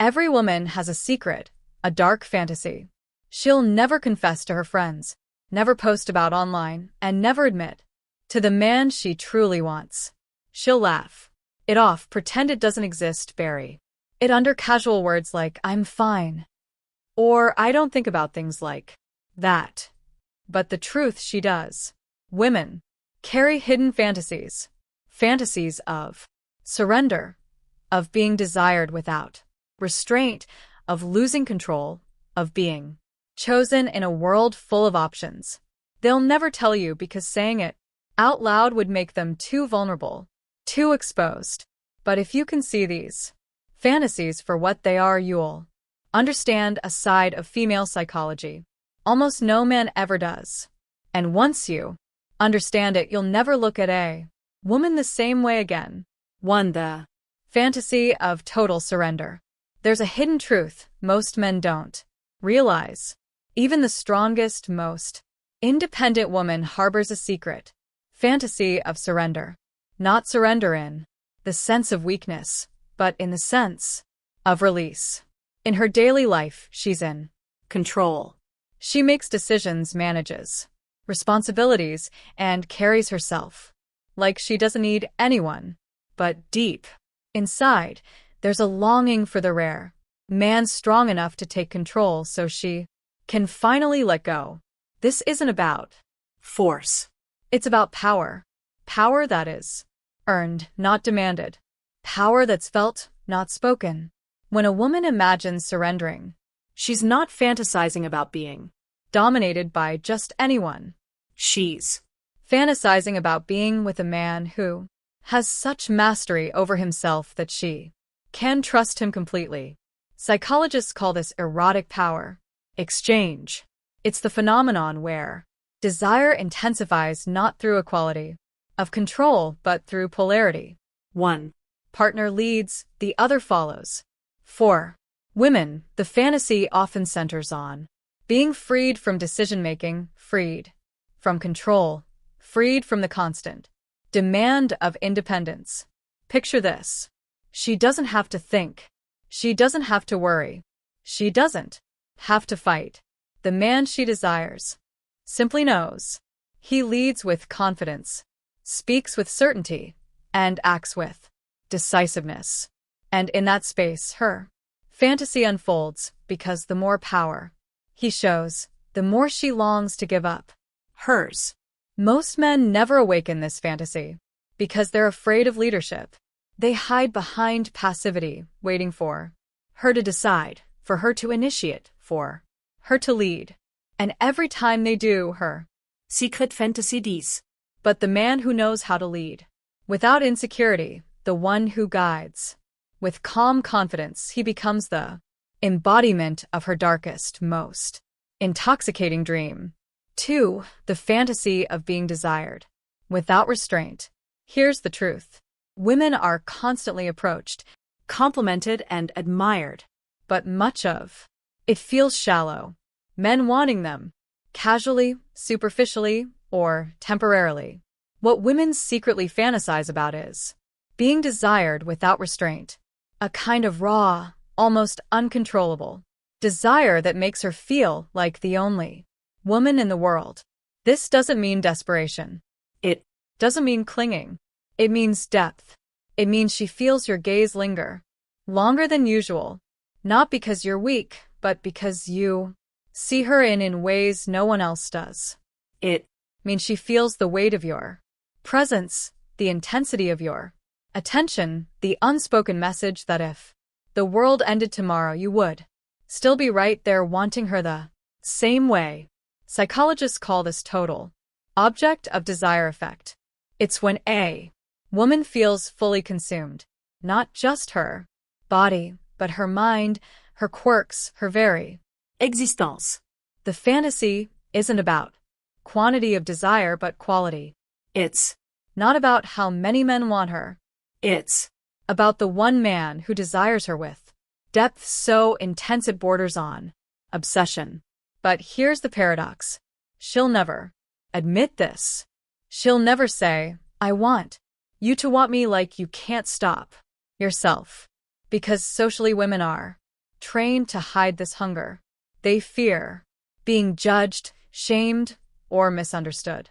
Every woman has a secret, a dark fantasy. She'll never confess to her friends, never post about online, and never admit to the man she truly wants. She'll laugh it off, pretend it doesn't exist, bury it under casual words like, I'm fine, or I don't think about things like that. But the truth, she does. Women carry hidden fantasies. Fantasies of surrender, of being desired without restraint, of losing control, of being chosen in a world full of options. They'll never tell you because saying it out loud would make them too vulnerable, too exposed. But if you can see these fantasies for what they are, you'll understand a side of female psychology almost no man ever does. And once you understand it, you'll never look at a woman the same way again. 1. The fantasy of total surrender. There's a hidden truth most men don't realize. Even the strongest, most independent woman harbors a secret fantasy of surrender. Not surrender in the sense of weakness, but in the sense of release. In her daily life, she's in control. She makes decisions, manages responsibilities, and carries herself like she doesn't need anyone. But deep inside, there's a longing for the rare man strong enough to take control so she can finally let go. This isn't about force. It's about power. Power that is earned, not demanded. Power that's felt, not spoken. When a woman imagines surrendering, she's not fantasizing about being dominated by just anyone. She's fantasizing about being with a man who has such mastery over himself that she can trust him completely. Psychologists call this erotic power exchange. It's the phenomenon where desire intensifies not through equality of control but through polarity. 1 partner leads, the other follows. For women, the fantasy often centers on being freed from decision-making, freed from control, freed from the constant demand of independence. Picture this. She doesn't have to think. She doesn't have to worry. She doesn't have to fight. The man she desires simply knows. He leads with confidence, speaks with certainty, and acts with decisiveness. And in that space, her fantasy unfolds, because the more power he shows, the more she longs to give up hers. Most men never awaken this fantasy because they're afraid of leadership. They hide behind passivity, waiting for her to decide, for her to initiate, for her to lead. And every time they do, her secret fantasy dies. But the man who knows how to lead without insecurity, the one who guides with calm confidence, he becomes the embodiment of her darkest, most intoxicating dream. 2. The fantasy of being desired without restraint. Here's the truth. Women are constantly approached, complimented, and admired, but much of it feels shallow. Men wanting them casually, superficially, or temporarily. What women secretly fantasize about is being desired without restraint, a kind of raw, almost uncontrollable desire that makes her feel like the only woman in the world. This doesn't mean desperation. It doesn't mean clinging. It means depth. It means she feels your gaze linger longer than usual, not because you're weak, but because you see her in ways no one else does. It means she feels the weight of your presence, the intensity of your attention, the unspoken message that if the world ended tomorrow, you would still be right there wanting her the same way. Psychologists call this total object of desire effect. It's when a woman feels fully consumed, not just her body, but her mind, her quirks, her very existence. The fantasy isn't about quantity of desire but quality. It's not about how many men want her. It's about the one man who desires her with depth so intense it borders on obsession. But here's the paradox. She'll never admit this. She'll never say, I want you to want me, like you can't stop yourself. Because socially women are trained to hide this hunger. They fear being judged, shamed, or misunderstood.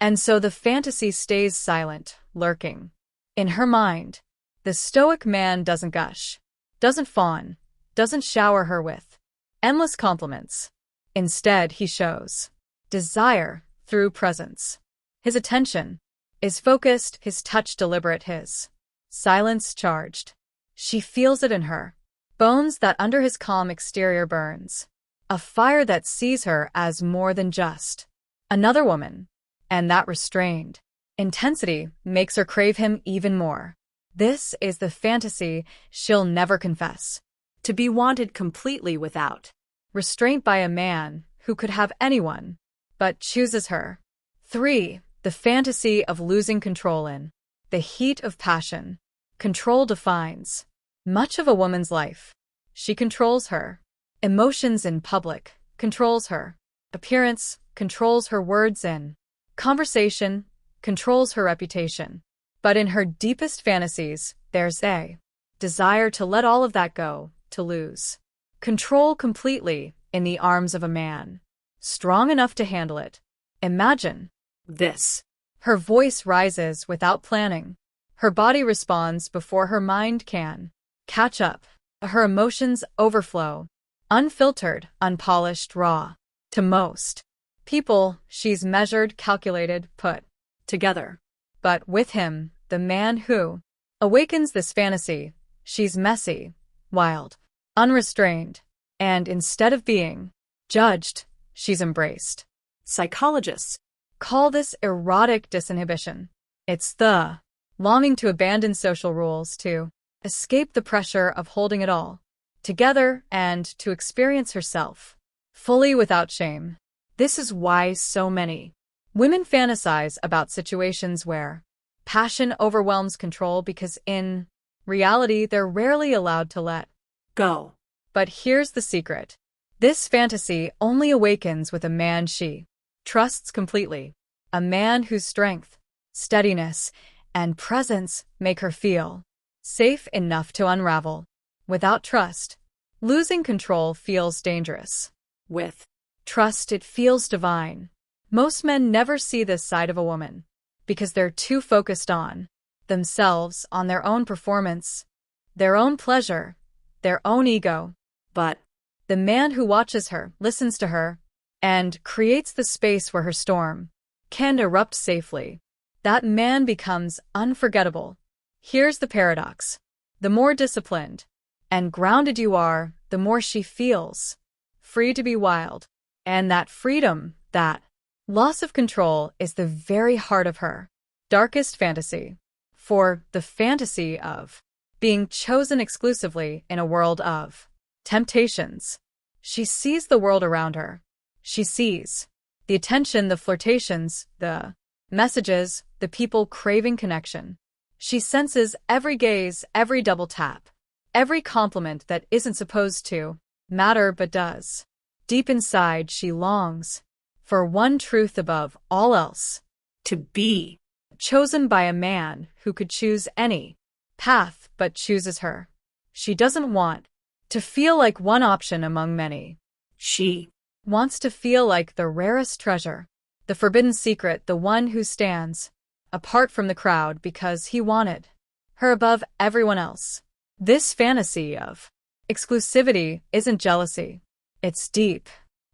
And so the fantasy stays silent, lurking. In her mind, the stoic man doesn't gush, doesn't fawn, doesn't shower her with endless compliments. Instead, he shows desire through presence. His attention is focused, his touch deliberate, his silence charged. She feels it in her bones that under his calm exterior burns a fire that sees her as more than just another woman, and that restrained intensity makes her crave him even more. This is the fantasy she'll never confess. To be wanted completely without restraint by a man who could have anyone but chooses her. 3. The fantasy of losing control in the heat of passion. Control defines much of a woman's life. She controls her emotions in public, controls her appearance, controls her words in conversation, controls her reputation. But in her deepest fantasies, there's a desire to let all of that go, to lose control completely in the arms of a man strong enough to handle it. Imagine this. Her voice rises without planning. Her body responds before her mind can catch up. Her emotions overflow, unfiltered, unpolished, raw. To most people, she's measured, calculated, put together. But with him, the man who awakens this fantasy, she's messy, wild, unrestrained, and instead of being judged, she's embraced. Psychologists call this erotic disinhibition. It's the longing to abandon social rules, to escape the pressure of holding it all together, and to experience herself fully without shame. This is why so many women fantasize about situations where passion overwhelms control, because in reality they're rarely allowed to let go. But here's the secret. This fantasy only awakens with a man she trusts completely, a man whose strength, steadiness, and presence make her feel safe enough to unravel. Without trust, losing control feels dangerous. With trust, it feels divine. Most men never see this side of a woman because they're too focused on themselves, on their own performance, their own pleasure, their own ego. But the man who watches her, listens to her, and creates the space where her storm can erupt safely, that man becomes unforgettable. Here's the paradox. The more disciplined and grounded you are, the more she feels free to be wild. And that freedom, that loss of control, is the very heart of her darkest fantasy. For the fantasy of being chosen exclusively in a world of temptations. She sees the world around her. She sees the attention, the flirtations, the messages, the people craving connection. She senses every gaze, every double tap, every compliment that isn't supposed to matter but does. Deep inside, she longs for one truth above all else: to be chosen by a man who could choose any path but chooses her. She doesn't want to feel like one option among many. She wants to feel like the rarest treasure, the forbidden secret, the one who stands apart from the crowd because he wanted her above everyone else. This fantasy of exclusivity isn't jealousy. It's deep,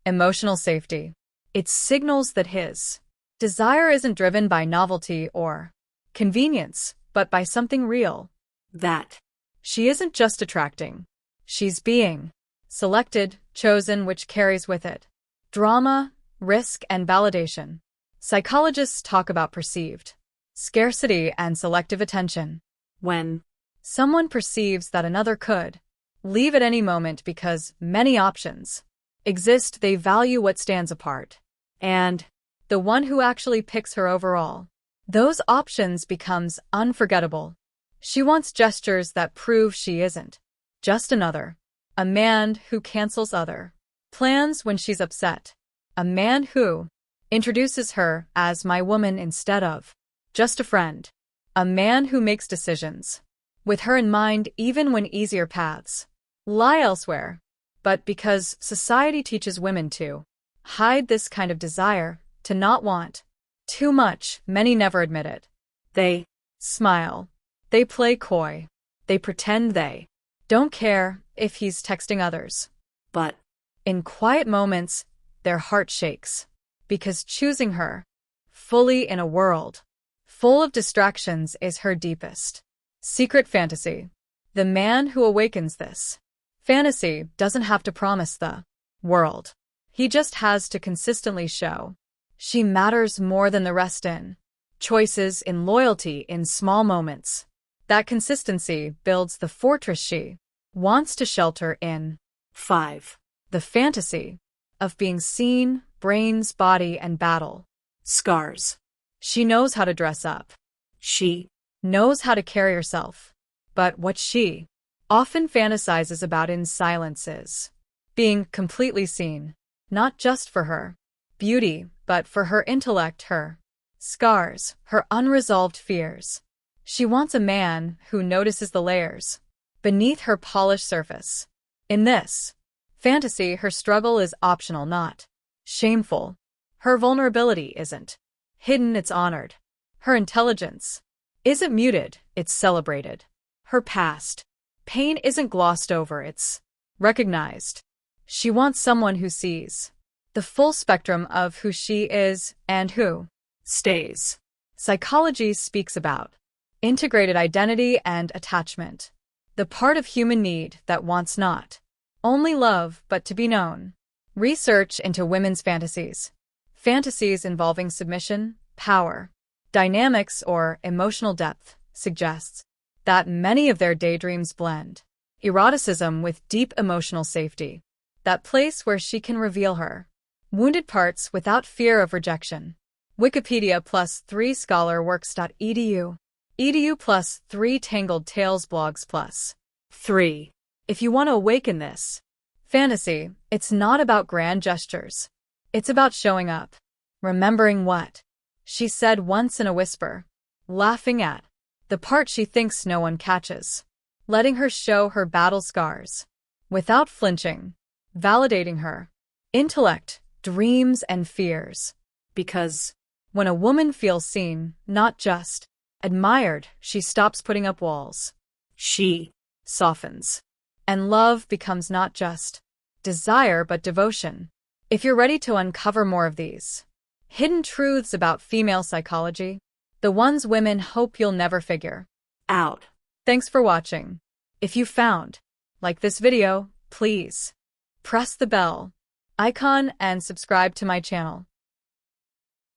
emotional safety. It signals that his desire isn't driven by novelty or convenience, but by something real. That she isn't just attracting. She's being selected, chosen, which carries with it drama, risk, and validation. Psychologists talk about perceived scarcity and selective attention. When someone perceives that another could leave at any moment because many options exist, they value what stands apart. And the one who actually picks her overall, those options becomes unforgettable. She wants gestures that prove she isn't just another. A man who cancels other plans when she's upset. A man who introduces her as my woman instead of just a friend. A man who makes decisions with her in mind even when easier paths lie elsewhere. But because society teaches women to hide this kind of desire, to not want too much, many never admit it. They smile. They play coy. They pretend they don't care if he's texting others. But in quiet moments, their heart shakes. Because choosing her fully in a world full of distractions is her deepest secret fantasy. The man who awakens this fantasy doesn't have to promise the world. He just has to consistently show she matters more than the rest in choices, in loyalty, in small moments. That consistency builds the fortress she wants to shelter in. 5. The fantasy of being seen, brains, body, and battle scars. She knows how to dress up. She knows how to carry herself. But what she often fantasizes about in silence is being completely seen, not just for her beauty, but for her intellect, her scars, her unresolved fears. She wants a man who notices the layers beneath her polished surface. In this fantasy, her struggle is optional, not shameful. Her vulnerability isn't hidden, it's honored. Her intelligence isn't muted, it's celebrated. Her past pain isn't glossed over, it's recognized. She wants someone who sees the full spectrum of who she is and who stays. Psychology speaks about integrated identity and attachment, the part of human need that wants not only love but to be known. Research into women's fantasies involving submission, power, dynamics, or emotional depth suggests that many of their daydreams blend eroticism with deep emotional safety, that place where she can reveal her wounded parts without fear of rejection. Wikipedia +3 scholarworks.edu. edu +3 Tangled Tales blogs +3. If you want to awaken this fantasy, it's not about grand gestures. It's about showing up, remembering what she said once in a whisper, laughing at the part she thinks no one catches, letting her show her battle scars without flinching, validating her intellect, dreams, and fears. Because when a woman feels seen, not just admired, she stops putting up walls. She softens. And love becomes not just desire but devotion. If you're ready to uncover more of these hidden truths about female psychology, the ones women hope you'll never figure out. Thanks for watching. If you found like this video, please press the bell icon and subscribe to my channel.